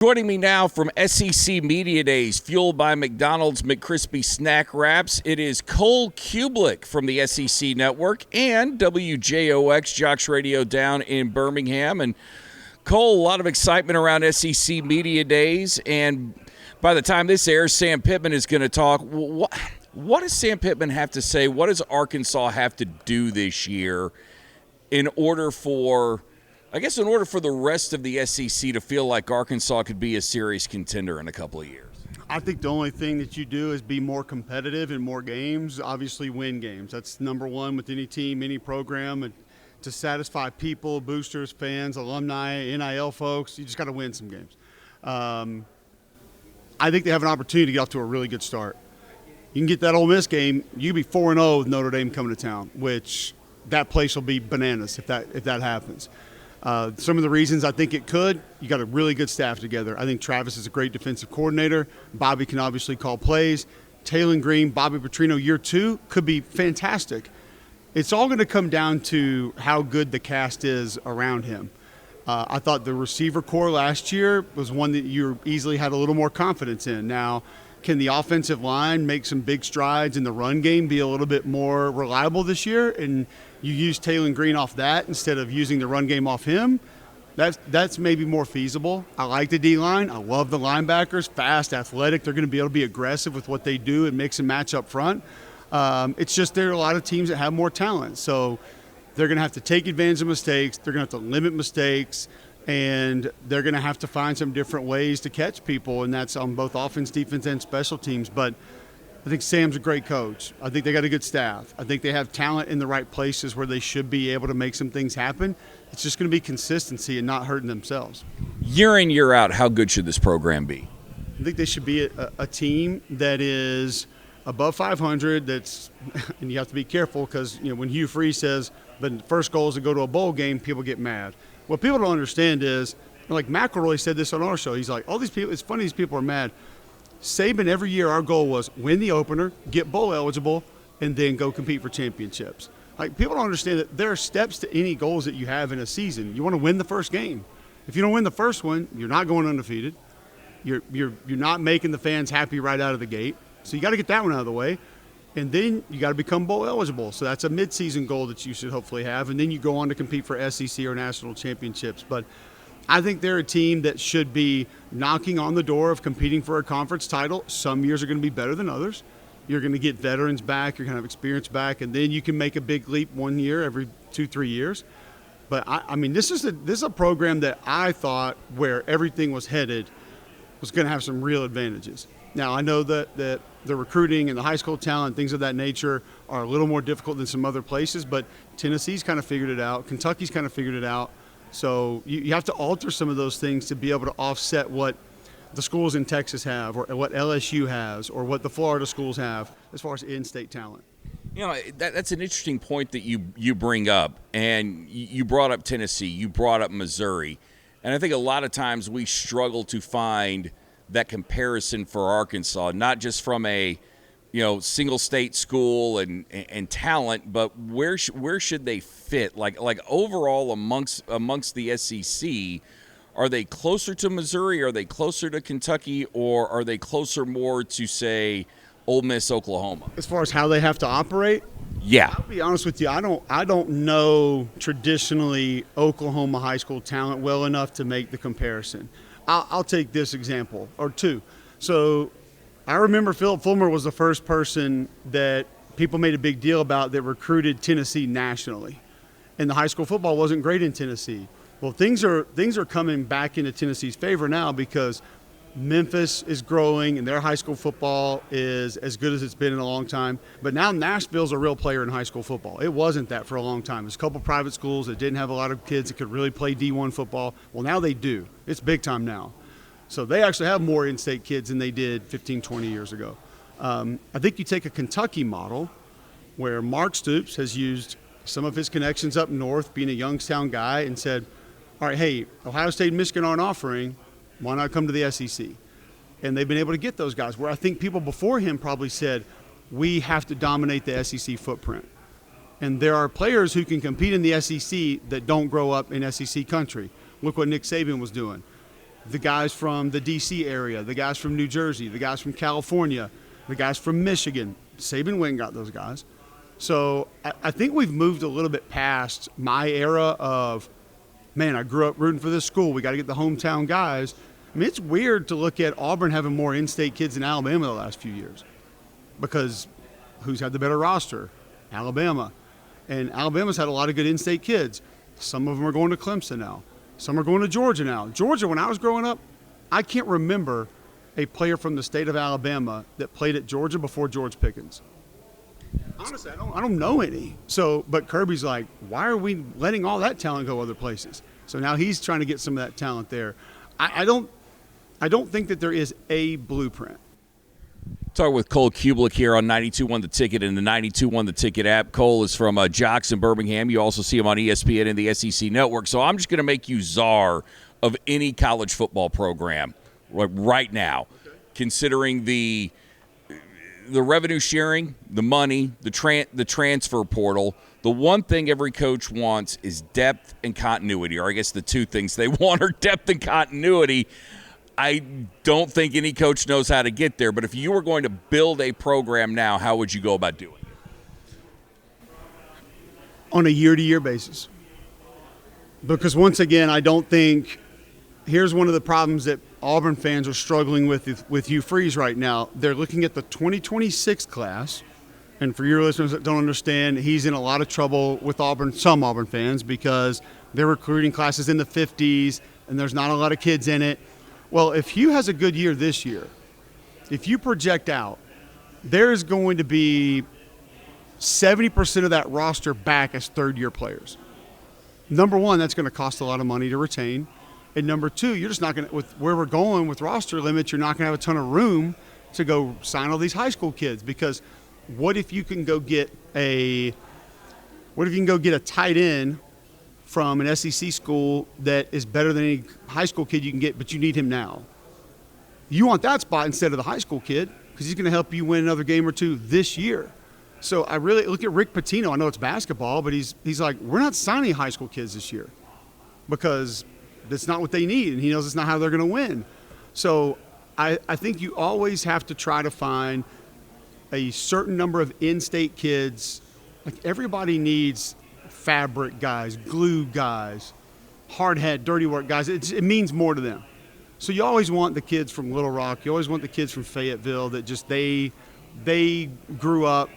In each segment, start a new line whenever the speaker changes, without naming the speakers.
Joining me now from SEC Media Days, fueled by McDonald's McCrispy Snack Wraps, it is Cole Cubelic from the SEC Network and WJOX Jocks Radio down in Birmingham. And Cole, a lot of excitement around SEC Media Days, and by the time this airs, Sam Pittman is going to talk. What does Sam Pittman have to say? What does Arkansas have to do this year in order for the rest of the SEC to feel like Arkansas could be a serious contender in a couple of years?
I think the only thing that you do is be more competitive in more games, obviously win games. That's number one with any team, any program. And to satisfy people, boosters, fans, alumni, NIL folks, you just got to win some games. I think they have an opportunity to get off to a really good start. You can get that Ole Miss game, you can be 4-0 with Notre Dame coming to town, which that place will be bananas if that happens. Some of the reasons I think it could, you got a really good staff together. I think Travis is a great defensive coordinator. Bobby can obviously call plays. Taylor Green, Bobby Petrino, year two, could be fantastic. It's all going to come down to how good the cast is around him. I thought the receiver core last year was one that you easily had a little more confidence in. Now, can the offensive line make some big strides in the run game, be a little bit more reliable this year, and you use Taylor Green off that instead of using the run game off him? That's maybe more feasible. I like the D-line. I love the linebackers, fast, athletic. They're going to be able to be aggressive with what they do and mix and match up front. It's just there are a lot of teams that have more talent. So they're going to have to take advantage of mistakes. They're going to have to limit mistakes. And they're going to have to find some different ways to catch people, and that's on both offense, defense, and special teams. But I think Sam's a great coach. I think they got a good staff. I think they have talent in the right places where they should be able to make some things happen. It's just going to be consistency and not hurting themselves.
Year in, year out, how good should this program be?
I think they should be a team that is above 500. That's, and you have to be careful because when Hugh Freeze says the first goal is to go to a bowl game, people get mad. What people don't understand is, like McElroy said this on our show, he's like, all these people, it's funny these people are mad. Saban, every year our goal was win the opener, get bowl eligible, and then go compete for championships. Like, people don't understand that there are steps to any goals that you have in a season. You want to win the first game. If you don't win the first one, you're not going undefeated. You're not making the fans happy right out of the gate. So you got to get that one out of the way. And then you got to become bowl eligible. So that's a midseason goal that you should hopefully have. And then you go on to compete for SEC or national championships. But I think they're a team that should be knocking on the door of competing for a conference title. Some years are going to be better than others. You're going to get veterans back. You're going to have experience back. And then you can make a big leap one year every 2-3 years. But, I mean, this is a program that I thought where everything was headed was going to have some real advantages. Now, I know that the recruiting and the high school talent, things of that nature, are a little more difficult than some other places, but Tennessee's kind of figured it out. Kentucky's kind of figured it out. So you have to alter some of those things to be able to offset what the schools in Texas have or what LSU has or what the Florida schools have as far as in-state talent.
That's an interesting point that you bring up, and you brought up Tennessee, you brought up Missouri, and I think a lot of times we struggle to find that comparison for Arkansas, not just from a single state school and talent, but where should they fit? Like overall amongst the SEC, are they closer to Missouri? Are they closer to Kentucky? Or are they closer more to, say, Ole Miss, Oklahoma?
As far as how they have to operate?
Yeah.
I'll be honest with you, I don't know traditionally Oklahoma high school talent well enough to make the comparison. I'll take this example or two. So I remember Philip Fulmer was the first person that people made a big deal about that recruited Tennessee nationally. And the high school football wasn't great in Tennessee. Well, things are coming back into Tennessee's favor now because Memphis is growing and their high school football is as good as it's been in a long time. But now Nashville's a real player in high school football. It wasn't that for a long time. There's a couple private schools that didn't have a lot of kids that could really play D1 football. Well, now they do. It's big time now. So they actually have more in-state kids than they did 15, 20 years ago. I think you take a Kentucky model where Mark Stoops has used some of his connections up north, being a Youngstown guy, and said, all right, hey, Ohio State and Michigan aren't offering. Why not come to the SEC? And they've been able to get those guys, where I think people before him probably said, we have to dominate the SEC footprint. And there are players who can compete in the SEC that don't grow up in SEC country. Look what Nick Saban was doing. the guys from the D.C. area, the guys from New Jersey, the guys from California, the guys from Michigan. Saban went and got those guys. So I think we've moved a little bit past my era of, man, I grew up rooting for this school. We got to get the hometown guys. I mean, it's weird to look at Auburn having more in-state kids than Alabama the last few years, because who's had the better roster? Alabama. And Alabama's had a lot of good in-state kids. Some of them are going to Clemson now. Some are going to Georgia now. Georgia, when I was growing up, I can't remember a player from the state of Alabama that played at Georgia before George Pickens. Honestly, I don't know any. So, but Kirby's like, why are we letting all that talent go other places? So now he's trying to get some of that talent there. I don't think that there is a blueprint.
Talking with Cole Cubelic here on 92.1 The Ticket and the 92.1 The Ticket app. Cole is from Jocks in Birmingham. You also see him on ESPN and the SEC Network. So I'm just going to make you czar of any college football program right now, considering the revenue sharing, the money, the transfer portal. The one thing every coach wants is depth and continuity, or I guess the two things they want are depth and continuity. I don't think any coach knows how to get there, but if you were going to build a program now, how would you go about doing it?
On a year-to-year basis. Because once again, I don't think – here's one of the problems that Auburn fans are struggling with Hugh Freeze right now. They're looking at the 2026 class, and for your listeners that don't understand, he's in a lot of trouble with Auburn, some Auburn fans, because they're recruiting classes in the 50s, and there's not a lot of kids in it. Well, if Hugh has a good year this year, if you project out, there's going to be 70% of that roster back as third-year players. Number one, that's going to cost a lot of money to retain. And number two, you're just not going to, with where we're going with roster limits, you're not going to have a ton of room to go sign all these high school kids. Because what if you can go get a tight end from an SEC school that is better than any high school kid you can get, but you need him now? You want that spot instead of the high school kid, because he's going to help you win another game or two this year. So I really look at Rick Pitino. I know it's basketball, but he's like, we're not signing high school kids this year because that's not what they need, and he knows it's not how they're going to win. So I think you always have to try to find a certain number of in-state kids. Like, everybody needs fabric guys, glue guys, hard head, dirty work guys. It means more to them. So you always want the kids from Little Rock. You always want the kids from Fayetteville that just they grew up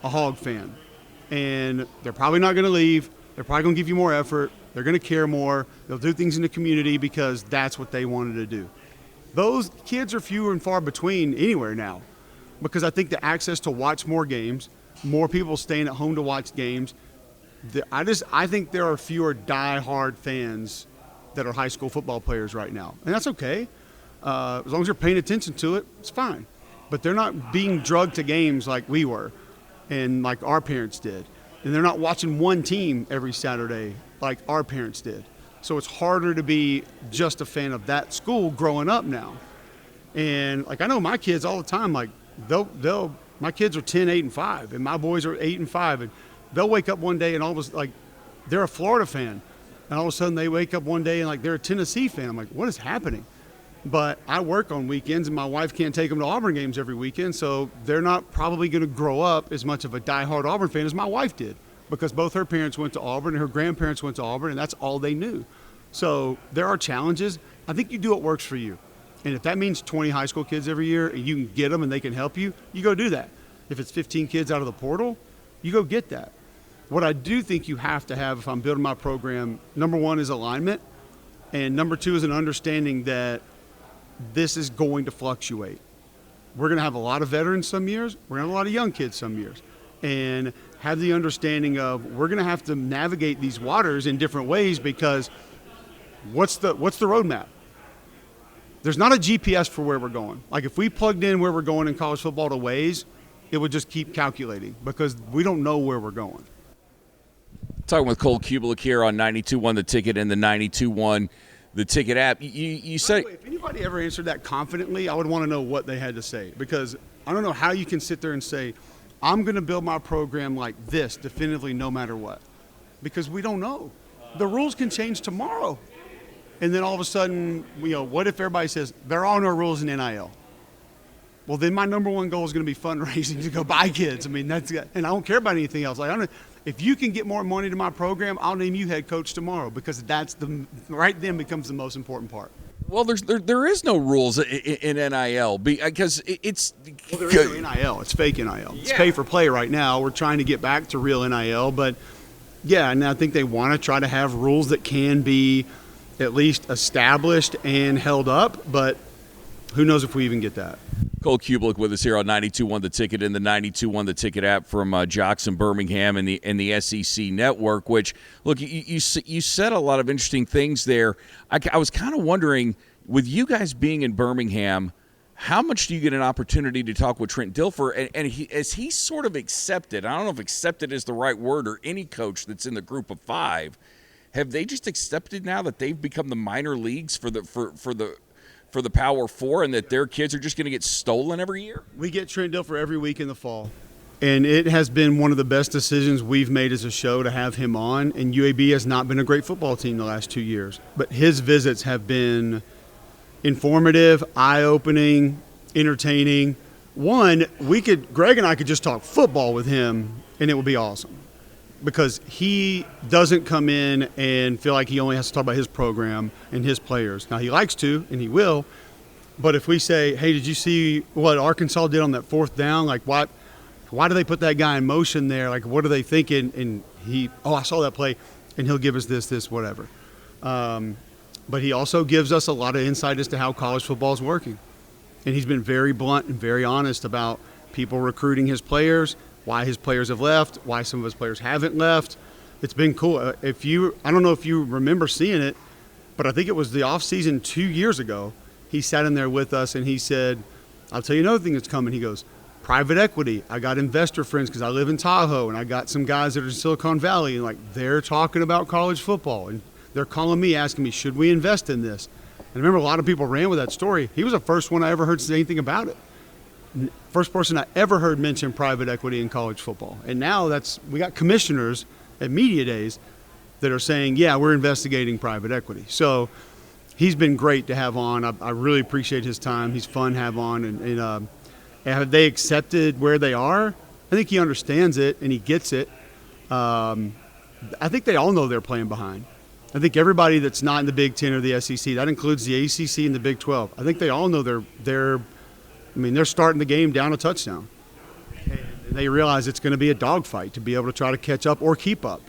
a Hog fan. And they're probably not going to leave. They're probably going to give you more effort. They're going to care more. They'll do things in the community because that's what they wanted to do. Those kids are fewer and far between anywhere now, because I think the access to watch more games, more people staying at home to watch games. I think there are fewer die-hard fans that are high school football players right now. And that's okay. As long as you're paying attention to it, it's fine. But they're not being drugged to games like we were and like our parents did. And they're not watching one team every Saturday like our parents did. So it's harder to be just a fan of that school growing up now. And like, I know my kids all the time, like my kids are 10, 8, and 5, and my boys are 8 and 5, and they'll wake up one day and all of a sudden, like, they're a Florida fan, and all of a sudden they wake up one day and like they're a Tennessee fan. I'm like, what is happening? But I work on weekends, and my wife can't take them to Auburn games every weekend, so they're not probably going to grow up as much of a diehard Auburn fan as my wife did, because both her parents went to Auburn and her grandparents went to Auburn, and that's all they knew. So there are challenges. I think you do what works for you. And if that means 20 high school kids every year and you can get them and they can help you, you go do that. If it's 15 kids out of the portal, you go get that. What I do think you have to have if I'm building my program, number one is alignment, and number two is an understanding that this is going to fluctuate. We're going to have a lot of veterans some years. We're going to have a lot of young kids some years. And have the understanding of we're going to have to navigate these waters in different ways, because what's the roadmap? There's not a GPS for where we're going. Like, if we plugged in where we're going in college football to Waze, it would just keep calculating, because we don't know where we're going.
Talking with Cole Cubelic here on 92.1 The Ticket and the 92.1 The Ticket app. You said,
if anybody ever answered that confidently, I would want to know what they had to say, because I don't know how you can sit there and say, I'm going to build my program like this definitively no matter what, because we don't know. The rules can change tomorrow. And then all of a sudden, what if everybody says there are no rules in NIL? Well, then my number one goal is going to be fundraising to go buy kids. I mean, and I don't care about anything else. Like, if you can get more money to my program, I'll name you head coach tomorrow, because that's right then becomes the most important part.
Well, there is no rules in NIL because it's.
Well, there is no NIL. It's fake NIL. Yeah. It's pay for play right now. We're trying to get back to real NIL, but yeah, and I think they want to try to have rules that can be at least established and held up, but who knows if we even get that.
Cole Cubelic with us here on 92.1 The Ticket and the 92.1 The Ticket app from Jocks in Birmingham and the SEC Network, which, look, you said a lot of interesting things there. I was kind of wondering, with you guys being in Birmingham, how much do you get an opportunity to talk with Trent Dilfer? And as he sort of accepted, I don't know if accepted is the right word, or any coach that's in the group of five, have they just accepted now that they've become the minor leagues for the Power Four, and that their kids are just going to get stolen every year?
We get Trent Dilfer every week in the fall, and it has been one of the best decisions we've made as a show to have him on. And UAB has not been a great football team the last 2 years, but his visits have been informative, eye-opening, entertaining. Greg and I could just talk football with him, and it would be awesome, because he doesn't come in and feel like he only has to talk about his program and his players. Now, he likes to, and he will, but if we say, hey, did you see what Arkansas did on that fourth down? Like, why do they put that guy in motion there? Like, what are they thinking? And I saw that play, and he'll give us this, whatever. But he also gives us a lot of insight as to how college football is working. And he's been very blunt and very honest about people recruiting his players, why his players have left, why some of his players haven't left. It's been cool. I don't know if you remember seeing it, but I think it was the offseason 2 years ago. He sat in there with us and he said, I'll tell you another thing that's coming. He goes, private equity. I got investor friends because I live in Tahoe, and I got some guys that are in Silicon Valley, and they're talking about college football, and they're calling me asking me, should we invest in this? And I remember a lot of people ran with that story. He was the first one I ever heard say anything about it. First person I ever heard mention private equity in college football. And now we got commissioners at media days that are saying, yeah, we're investigating private equity. So he's been great to have on. I really appreciate his time. He's fun to have on. And have they accepted where they are? I think he understands it and he gets it. I think they all know they're playing behind. I think everybody that's not in the Big Ten or the SEC, that includes the ACC and the Big 12, I think they all know they're starting the game down a touchdown. And they realize it's going to be a dogfight to be able to try to catch up or keep up.